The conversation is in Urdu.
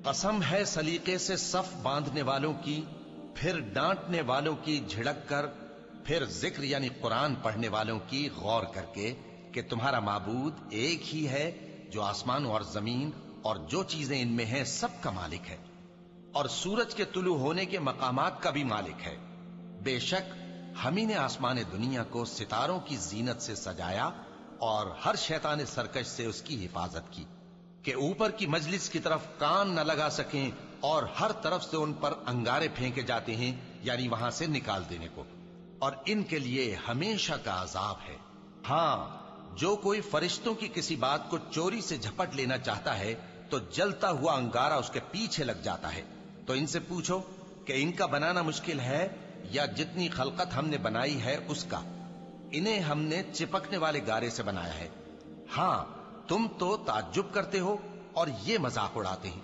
قسم ہے سلیقے سے صف باندھنے والوں کی، پھر ڈانٹنے والوں کی جھڑک کر، پھر ذکر یعنی قرآن پڑھنے والوں کی غور کر کے کہ تمہارا معبود ایک ہی ہے جو آسمانوں اور زمین اور جو چیزیں ان میں ہیں سب کا مالک ہے، اور سورج کے طلوع ہونے کے مقامات کا بھی مالک ہے۔ بے شک ہم ہی نے آسمان دنیا کو ستاروں کی زینت سے سجایا اور ہر شیطان سرکش سے اس کی حفاظت کی کہ اوپر کی مجلس کی طرف کان نہ لگا سکیں، اور ہر طرف سے ان پر انگارے پھینکے جاتے ہیں یعنی وہاں سے نکال دینے کو، اور ان کے لیے ہمیشہ کا عذاب ہے۔ ہاں، جو کوئی فرشتوں کی کسی بات کو چوری سے جھپٹ لینا چاہتا ہے تو جلتا ہوا انگارہ اس کے پیچھے لگ جاتا ہے۔ تو ان سے پوچھو کہ ان کا بنانا مشکل ہے یا جتنی خلقت ہم نے بنائی ہے اس کا؟ انہیں ہم نے چپکنے والے گارے سے بنایا ہے۔ ہاں، تم تو تعجب کرتے ہو اور یہ مذاق اڑاتے ہیں۔